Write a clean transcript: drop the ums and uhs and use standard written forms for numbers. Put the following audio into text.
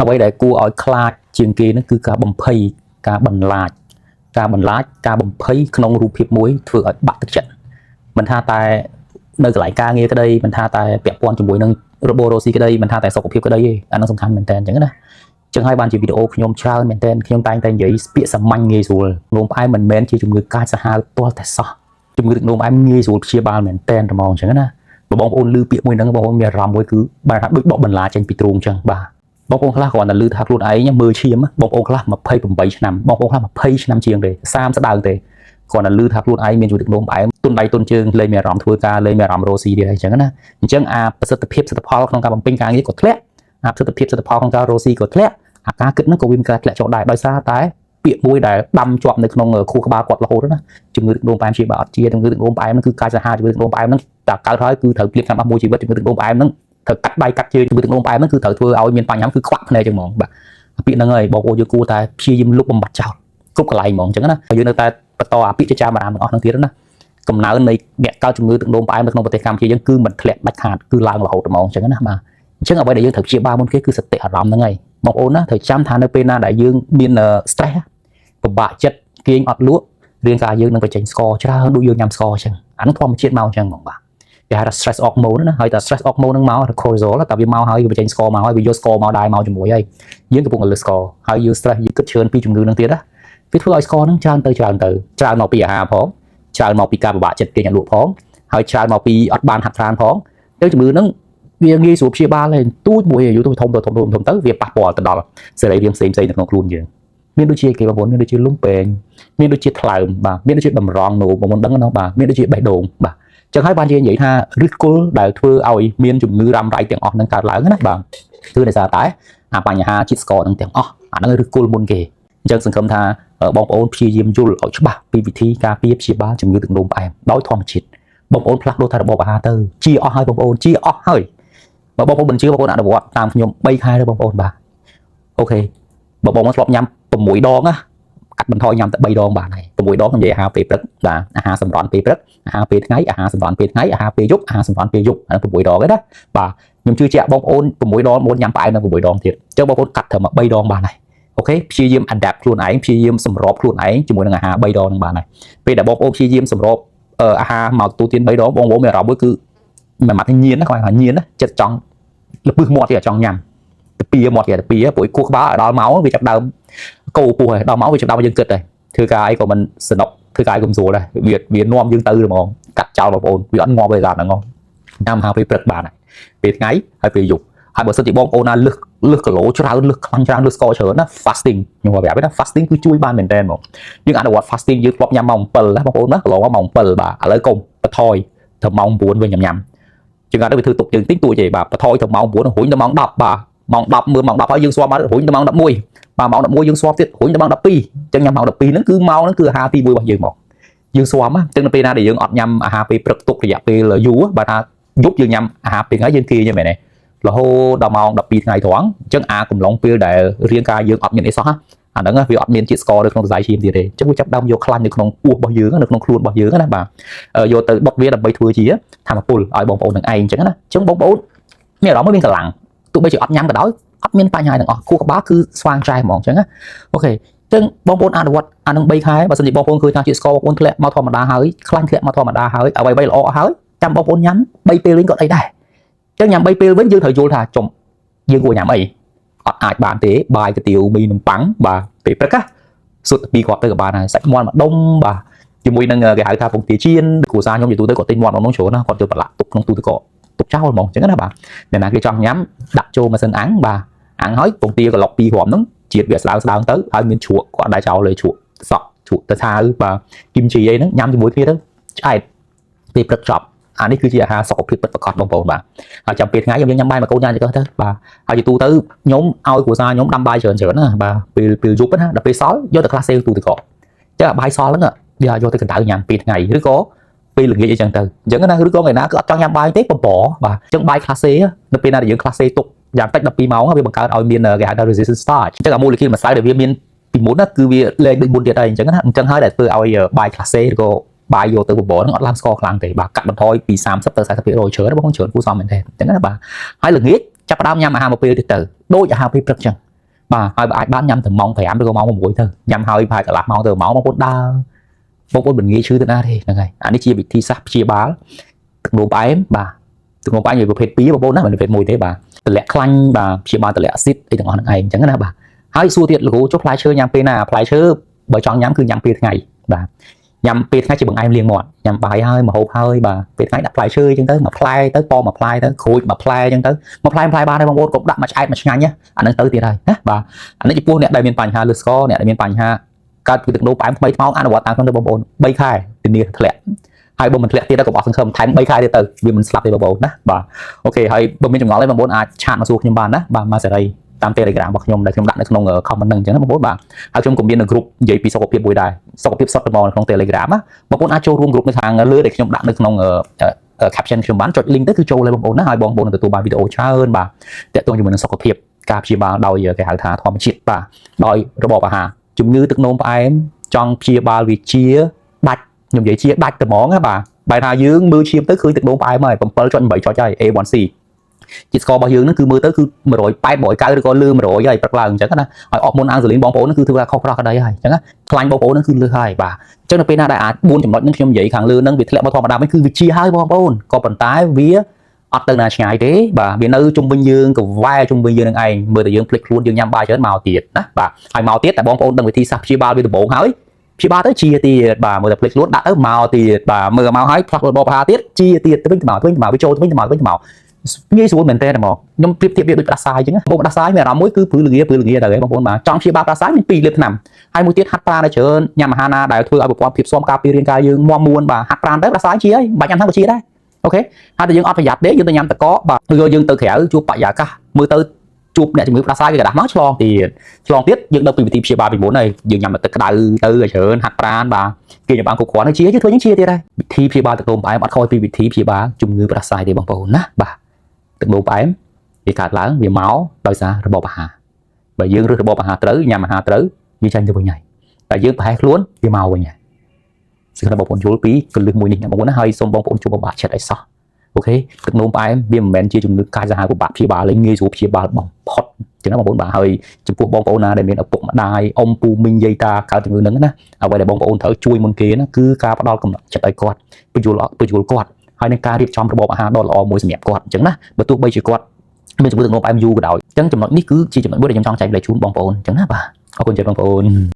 អ្វីដែលគួរឲ្យខ្លាចជាងគេនោះគឺការបំភ័យការបន្លាចការបំភ័យក្នុងរូបភាពមួយធ្វើឲ្យបាក់ទឹកចិត្តមិនថាតែនៅកន្លែងការងារក្តីមិនថាតែពាក់ព័ន្ធជាមួយនឹងរបបរ៉ូស៊ីក្តីមិនថាតែសុខភាពក្តីទេអានោះសំខាន់មែនតើអញ្ចឹងណាចឹងហើយបានជាវីដេអូខ្ញុំច្រើនមែនតើខ្ញុំតែងតែនិយាយពាក្យសាមញ្ញងាយស្រួលនោមផ្អែមមិនមែនជាជំងឺកាចសាហាវទាល់តែសោះជំងឺទឹកនោមផ្អែមងាយស្រួលព្យាបាលមែនតើហ្មងអញ្ចឹងណាបងប្អូនឮពាក្យមួយហ្នឹងបងប្អូនមានអារម្មណ៍មួយគឺបែរថាដូចបកបន្លាចេញពីទ្រូងអញ្ចឹងបាទបងប្អូនខ្លះគ្រាន់តែឮថាខ្លួនឯងមើលឈាមបងប្អូនខ្លះ28ឆ្នាំបងប្អូនខ្លះ20ឆ្នាំជាងទេ30ដើមទេគ្រាន់តែឮថាខ្លួនឯងមានជំងឺទឹកនោមផ្អែមទុនដៃទុនជើងលែងមានអារម្មណ៍ធ្វើការលែងមានអារម្មណ៍រ៉ូស៊ីទៀតអញ្ចឹងណាអញ្ចឹងអាប្រសិទ្ធភាពសិទ្ធផលក្នុងការបំពេញការងារក៏ធ្លាក់អាប្រសិទ្ធភាពសិទ្ធផលក្នុងការរ៉ូស៊ីក៏ធ្លាក់អាការគិតហ្នឹងក៏វាមានការធ្លាក់ចុះដែរដោយសារតែពាក្យមួយដែលដាំជាប់នៅក្នុងខួរក្បាលគាត់រហូតណាជំងឺទឹកនោមផ្អែមជាបើអត់ជាជំងឺទឹកនោមផ្អែមហ្នឹងគឺកាចសាហាវជំងឺទឹកនោមផ្អែមហ្នឹងតែកើតហើយគឺត្រូវព្រៀបតាមអស់មួយជីវិតជំងឺទឹកនោមផ្អែមហ្នឹងត្រូវកាត់ដៃកាត់ជើងជំងឺទឹកនោមផ្អែមហ្នឹងគឺត្រូវធ្វើឲ្យមានបញ្ហាគឺខ្វាក់ភ្នែកចឹងហ្មងបាទពាក្យហ្នឹងហើយបងប្អូនយើងគួរតែព្យាយាមលុបបំបាត់ចោលគ្រប់កន្លែងហ្មងចឹងណាយើងនៅតែបន្តអាពាក្យចចាមអារាមទាំងអស់ហ្នឹងទៀតណាកំណើននៃអ្នកកើតជំងឺទឹកនោមផ្អែមនៅក្នុងប្រទេសកម្ពុជាយើងគឺមិនធ្លាក់ដាច់ខាតគឺឡើងរហូតហ្មងចឹងណាបាទអញ្ចឹងអ្វីដែលយើងត្រូវព្យាបាលមុនគេគឺសតិអារម្មណ៍ហ្នឹងហើយបងប្អូនណាត្រូវចាំថានៅពេលណាដែលយើងមាន stress ពិបាកចិត្តគេងអត់លក់រាងកាយយើងនឹងបញ្ចេញស្ករច្រើនដូចយើងញ៉ាំស្ករអញ្ចឹងអានោះធម្មជាតិមកអញ្ចឹងហ្មងបាទគេហៅថា stress hormone ណាហើយតែ stress hormone ហ្នឹងមក cortisol តែវាមកហើយវាបញ្ចេញស្ករមកហើយវាយកស្ករមកដែរមកជាមួយហើយយើងកំពុងតែលើស្ករហើយយើង stress យើងគិតច្រើនពីជំងឺហ្នឹងទៀតណាវាធ្វើឲ្យស្ករហ្នឹងច្រើនមកពីអាហារផងច្រើនមកពីការពិបាកចិត្តគេញ៉ាំលក់ផងហើយច្រើនមកពីអត់បានហាត់ប្រាណផងទៅជំងឺហ្នឹងវាងាយស្រួលព្យាបាលហើយទូចមួយយូរទៅធំទៅវាប៉ះពាល់ទៅដល់សរីរាង្គផ្សេងនៅក្នុងខ្លួនយើងមានដូចជាគេបងប្អូនមានដូចជាលំពេងមានដូចជាថ្លើមបាទមានដូចជាតម្រង់នោមបងប្អូនដឹងណាបាទមានដូចជាបេះដូងបាទចឹងហើយបាននិយាយថាឫសគល់ដែលធ្វើឲ្យមានជំងឺរ៉ាំរ៉ៃទាំងអស់ហ្នឹងកើតឡើងណាបាទគឺដោយសារតែអាបញ្ហាជាតិស្ករហ្នឹងទាំងអស់អាហ្នឹងឫសគល់មុនគេអញ្ចឹងសង្ឃឹមថាបងប្អូនព្យាយាមយល់ឲ្យច្បាស់ពីវិធីការពារព្យាបាលជំងឺទឹកនោមផ្អែមដោយធម្មជាតិបងប្អូនផ្លាស់ប្ដូរថារបបអាហារទៅជាអស់ហើយបងប្អូនជាអស់ហើយបើបងប្អូនមិនជឿបងប្អូនអនុវត្តតាមខ្ញុំ3ខែទៅបងប្អូនបាទអូខេបងប្អូនធ្លាប់ញ៉ាំ6ដងណាកាត់បន្ថយញ៉ាំតែ3ដងបានហើយ6ដងខ្ញុំនិយាយអាហារពេលព្រឹកបាទអាហារសម្រន់ពេលព្រឹកអាហារពេលថ្ងៃអាហារសម្រន់ពេលថ្ងៃអាហារពេលយប់អាហារសម្រន់ពេលយប់អានោះ6ដងទេណាបាទខ្ញុំជឿជាក់បងប្អូន6ដងបងញ៉ាំផ្អែមនៅ6ដងទៀតអញ្ចឹងបងប្អូនកាត់ត្រឹម3ដងបានហើយអូខេព្យាយាម adapt ខ្លួនឯងព្យាយាមសម្របខ្លួនឯងជាមួយនឹងអាហារ3ដងហ្នឹងបានហើយពេលដែលបងប្អូនព្យាយាមសម្របអាហារមកទទួលទាន3ដងបងប្អូនមានអារម្មណ៍មួយគឺមិនមកញៀនណាគាត់ថាញៀនណាចិត្តចង់លពឹសមាត់ទៀតចង់ញ៉ាំទៅពីមាត់ទៀតទៅពីព្រោះគោះក្បាលដល់មកវាចាប់ដើមកោពោះហើយដល់មកវាចាប់ដើមយើងគិតដែរធ្វើការអីក៏មិនសនុកធ្វើការអីក៏មិនស្រួលដែរវានាំយើងទៅហ្មងកាត់ចោលបងប្អូនវាអត់ងាប់ទេដល់ហ្នឹងញ៉ាំអាហារពេលព្រឹកបានហើយពេលថ្ងៃហើយពេលយប់ហើយបើសិនជាបងប្អូនណាលើសគីឡូច្រើនលើសខ្លាំងច្រើនលើសស្ករច្រើនណា fasting ខ្ញុំប្រាប់ណា fasting គឺជួយបានមែនតើហ្មងយើងអនុវត្ត fasting យើងធ្លាប់ញ៉ាំម៉ោង7ណាបងប្អូនណាកន្លងមកម៉ោង7បាទឥឡូវកុំបន្ថយទៅម៉ោង9វិញញ៉ាំជាងអត់ទៅវាធ្វើទុកយើងតិចតួចទេបាទបន្ថយទៅម៉ោង9រុញទៅម៉ោង10បាទម៉ោង10មើលម៉ោង10ហើយយើងស្វាប់មករុញទៅម៉ោង11បាទម៉ោង11យើងស្វាប់ទៀតរុញទៅម៉ោង12អញ្ចឹងញ៉ាំម៉ោង12ហ្នឹងគឺម៉ោងហ្នឹងគឺអាហារទី1របស់យើងមកយើងស្វាប់ណាអញ្ចឹងនៅពេលណាដែលយើងអត់ញ៉ាំអាហារពេលព្រឹកទុករយៈពេលយូរបាទថាយប់យើងញ៉ាំអាហារពេលថ្ងៃយើងគេយ៉ាងមែនទេរហូតដល់ម៉ោង12ថ្ងៃត្រង់អញ្ចឹងអាកំឡុងពេលដែលរាងកាយយើងអត់មានអីសោះអាហ្នឹងវាអត់មានជាតិស្ករនៅក្នុងសរសៃឈាមទៀតទេអញ្ចឹងវាចាប់ដើមយកខ្លាញ់នៅក្នុងពោះរបស់យើងនៅក្នុងខ្លួនរបស់យើងណាបាទយកទៅដុតវាដើម្បីធ្វើជាធម្មពលឲ្យបងប្អូននឹងឯងអញ្ចឹងណាអញ្ចឹងបងប្អូនមានអារម្មណ៍មានកម្លាំងទោះបីជាអត់ញ៉ាំក៏ដោយអត់មានបញ្ហាទាំងអស់ខួរក្បាលគឺស្វាងចែហ្មងអញ្ចឹងណាអូខេអញ្ចឹងបងប្អូនអនុវត្តអានឹង3ខែបើសិនជាបងប្អូនឃើញថាជាតិស្ករបងប្អូនធ្លាក់មកធម្មតាហើយខ្លាញ់ធ្លាក់មកធម្មតាហើយអ្វីៗល្អហើយចាំបងប្អូនញ៉ាំ3ពេលវិញក៏អីដែរអញ្ចឹងញ៉ាំ3ពេលវិញយើងត្រូវយល់ថាចំយើងគួរញ៉ាំអីអត់អាចបានទេបាយកាទៀវមីនំប៉័ងបាទពេលព្រឹកណាសុទ្ធពីគ្រាប់ទៅក៏បានហើយសាច់មាន់ម្ដុំបាទជាមួយនឹងគេហៅថាពងទាចៀនគ្រួសារខ្ញុំនិយាយទូទៅគាត់ទិញមាន់ម្ដុំច្រើនណាគាត់យកប្រឡាក់ទុកក្នុងទូទឹកកកទុកចោលហ្មងអញ្ចឹងណាបាទអ្នកណាគេចង់ញ៉ាំដាក់ចូលម៉ាស៊ីនអាំងបាទអាំងហើយពងទាក្លុក2គ្រាប់ហ្នឹងជាតិវាស្ដើងទៅហើយមានជ្រក់គាត់ដែរចោលលើជ្រក់សក់ជ្រក់ទៅឆាវបាទគីមជីអីហ្នឹងញ៉ាំជាមួយគ្នាទៅឆ្អែតពេលព្រឹកចប់អានេះគឺជាអាហារសុខភាពពិតប្រាកដបងប្អូនបាទហើយចាំពេលថ្ងៃខ្ញុំញ៉ាំបាយមកកូនញ៉ាំទៅទៅបាទហើយទូទៅខ្ញុំឲ្យគ្រួសារខ្ញុំដាំបាយច្រើនណាបាទពេលយប់ណាដល់ពេលសល់យកទៅខ្លះសេទូទឹកកកចឹងបាយសល់ហ្នឹងវាយកទៅកណ្ដៅញ៉ាំពេលថ្ងៃឬក៏ពេលល្ងាចអីចឹងទៅអញ្ចឹងណាឬក៏ថ្ងៃណាគឺអត់ចង់ញ៉ាំបាយទេបំពបាទអញ្ចឹងបាយខ្លះសេនៅពេលណាដែលយើងខ្លះសេទុកយ៉ាងតិច12ម៉ោងវាបង្កើតឲ្យមានគេហៅថា resistant starch អញ្ចឹងអាមូលេគុលម្សៅដែលវាមានពីមុនណាគឺវាលែងដូចមុនទៀតហើយអញ្ចឹងណាអញ្ចឹងហើយដែលធ្វើឲ្យបាយខ្លះសេឬក៏បាយយកទៅបបរហ្នឹងអត់ឡើងស្ករខ្លាំងទេបាទកាត់បន្ថយពី30ទៅ40%ច្រើនបងប្អូនច្រើនគួរសមមែនទេអញ្ចឹងណាបាទហើយល្ងាចចាប់ផ្ដើមញ៉ាំអាហារមួយពេលទៀតទៅដូចអាហារពេលព្រឹកអញ្ចឹង បាទហើយអាចបានញ៉ាំទៅម៉ោង5ឬក៏ម៉ោង6ទៅញ៉ាំហើយប្រហែលកន្លះម៉ោងទៅម៉ោងបងប្អូនដើរបងប្អូនមិនងាយឈឺទៅណាទេហ្នឹងហើយអានេះជាវិធីសាស្ត្រព្យាបាលទឹកនោមផ្អែមបាទទឹកនោមផ្អែមជាប្រភេទ2បងប្អូនណាមិនប្រភេទ1ទេបាទទម្លាក់ខ្លាញ់បាទព្យាបាលទម្លាក់អាស៊ីតអីទាំងអស់ហ្នឹងឯងអញ្ចឹងណាបាទហើយសួរទៀតលោកគ្រូចុះផ្លែឈើញ៉ាំពេលណាផ្លែឈើបើចង់ញ៉ាំគឺញ៉ាំពេលថ្ងៃបាទញ៉ាំពេលថ្ងៃជាបង្អែមលាងមាត់ញ៉ាំបាយហើយម្ហូបហើយបាទពេលថ្ងៃដាក់ផ្លែឈើអញ្ចឹងទៅមួយផ្លែទៅប៉មួយផ្លែទៅក្រូចមួយផ្លែអញ្ចឹងទៅមួយផ្លែបានហើយបងប្អូនកុំដាក់មួយឆ្អែតមួយឆ្ងាញ់ណាអាហ្នឹងទៅទៀតហើយណាបាទអានេះចំពោះអ្នកដែលមានបញ្ហាលើស្ករអ្នកដែលមានបញ្ហាកើតពីទឹកនោមផ្អែមថ្មីថ្មោងអនុវត្តតាមខ្ញុំទៅបងប្អូន3ខែធានាធ្លាក់ហើយបើមិនធ្លាក់ទៀតក៏បោះសង្ឃឹមថែម3ខែទៀតទៅវាមិនស្លាប់ទេបងប្អូនណាបាទអូខេហើយបើមានចម្ងល់អីបងប្អូនអាចឆាតមកសួរខ្ញុំបានណាបាទមកសេរីតាម Telegram របស់ខ្ញុំដែលខ្ញុំដាក់នៅក្នុង comment ហ្នឹងអញ្ចឹងណាបងប្អូនបាទហើយខ្ញុំក៏មាននៅ group និយាយពីសុខភាពមួយដែរសុខភាពសុទ្ធតែមកនៅក្នុង Telegram ណាបងប្អូនអាចចូលរួម group នៅខាងលើដែលខ្ញុំដាក់នៅក្នុងcaption ខ្ញុំបានចុច link ទៅគឺចូលเลยបងប្អូនណាហើយបងប្អូនទទួលបានវីដេអូច្រើនបាទតាក់ទងជាមួយនឹងសុខភាពការព្យាបាលដោយគេហៅថាធម្មជាតិបាទដោយរបបអាហារជំងឺទឹកនោមផ្អែមចង់ព្យាបាលវាជាដាច់ខ្ញុំនិយាយជាដាច់តែហ្មងណាបាទបែរថាយើងមើលឈាមទៅឃើញទឹកនោមផ្អែមហើយ 7.8 ចុចហើយ A1C ជាតិស្កររបស់យើងហ្នឹងគឺមើលទៅគឺ180 190ឬក៏លើ100ហើយព្រឹកឡើងអញ្ចឹងណាហើយអបមុនអាំងស៊ូលីនបងប្អូនហ្នឹងគឺធ្វើថាខុសប្រក្រតីហើយអញ្ចឹងណាខ្លាញ់បងប្អូនហ្នឹងគឺលើសហើយបាទអញ្ចឹងនៅពេលណាដែលអាច4ចំណុចហ្នឹងខ្ញុំនិយាយខាងលើហ្នឹងវាធ្លាក់មកធម្មតាវិញគឺវាជាហើយបងប្អូនក៏ប៉ុន្តែវាអត់ទៅណាឆ្ងាយទេបាទវានៅជុំវិញយើងកវ៉ែជុំវិញយើងនឹងឯងមើលតែយើងភ្លេចខ្លួនយើងញ៉ាំបាយច្រើនមកទៀតណាបាទហើយមកទៀតតែបងប្អូនដឹងវិធីសាស្ត្រព្យាបាលវាដំបូងហើយព្យាបាលទៅជាទៀតបាទមើលតែភ្លេចខ្លួនដាក់ទៅមកទៀតបាទមើលមកហើយផ្លាស់របបអាហារទៀតជាទៀតទៅវិញទៅមកវាចូលទៅវិញទៅមកងាយស្រួលមែនតើហ្មងខ្ញុំប្រៀបធៀបវាដូចផ្ដាសាយអញ្ចឹងបងប្អូនផ្ដាសាយមានអារម្មណ៍មួយគឺព្រឺល្ងាទៅបងប្អូនបាទចង់ព្យាបាលផ្ដាសាយមាន2លាបថ្នាំហើយមួយទៀតហាត់ប្រាណឲ្យច្រើនញ៉ាំអាហារណាដែលធ្វើឲ្យប្រព័ន្ធភាពស៊ាំការពាររាងកាយយើងមាំមួនបាទហាត់ប្រាណទៅផ្ដាសាយជាហើយបាច់ញ៉ាំថាក៏ជាដែរអូខេហើយតែយើងអត់ប្រយ័ត្នទេយើងទៅញ៉ាំតកបាទឬយើងទៅក្រៅជួបបរិយាកាសមើលទៅជួបអ្នកជំងឺផ្ដាសាយគេក្តាស់មកឆ្លងទៀតយើងដឹងពីវិធីព្យាបាលពីមុនហើយយើងញ៉ាំទឹកក្តៅទៅឲ្យច្រើនហាត់ប្រាណបាទគេញ៉ាំបានគ្រប់គ្រាន់ហើយជាធ្វើយ៉ាងជាទៀតដែរវិធីព្យាបាលទឹកនោមផ្អែមអត់ខុសពីវិធីព្យាបាលជំងឺផ្ដាសាយទេបងប្អូនណាបាទទឹកនោមផ្អែមវាកើតឡើងវាមកដោយសាររបបអាហារបើយើងរើសរបបអាហារត្រូវញ៉ាំអាហារត្រូវវាចាញ់ទៅវិញហើយតែយើងប្រហែលខ្លួនវាមកវិញហើយសឹកថាបងប្អូនយល់ពីកលឹះមួយនេះណាបងប្អូនណាហើយសូមបងប្អូនជួបពិបាកចិត្តអីសោះអូខេទឹកនោមផ្អែមវាមិនមែនជាជំងឺកាយសាហាវពិបាកព្យាបាលលេងងាយស្រួលព្យាបាលបំផុតចឹងណាបងប្អូនបាទហើយចំពោះបងប្អូនណាដែលមានឪពុកម្ដាយអ៊ំពូមីងយាយតាកើតជំងឺហ្នឹងណាអ្វីដែលបងប្អូនត្រូវជួយមុនគេណាគឺការផ្ដល់កំណត់ចិត្តឲ្យគាត់ពន្យល់គាត់ហើយនឹងការរៀបចំរបបអាហារដ៏ល្អមួយសម្រាប់គាត់អញ្ចឹងណាបើទោះបីជាគាត់មានជំងឺទឹកនោមផ្អែមយូរក៏ដោយអញ្ចឹងចំណុចនេះគឺជាចំណុចមួយដែលខ្ញុំចង់ចែករំលែកជូនបងប្អូនអញ្ចឹងណាបាទអរគុណច្រើនបងប្អូន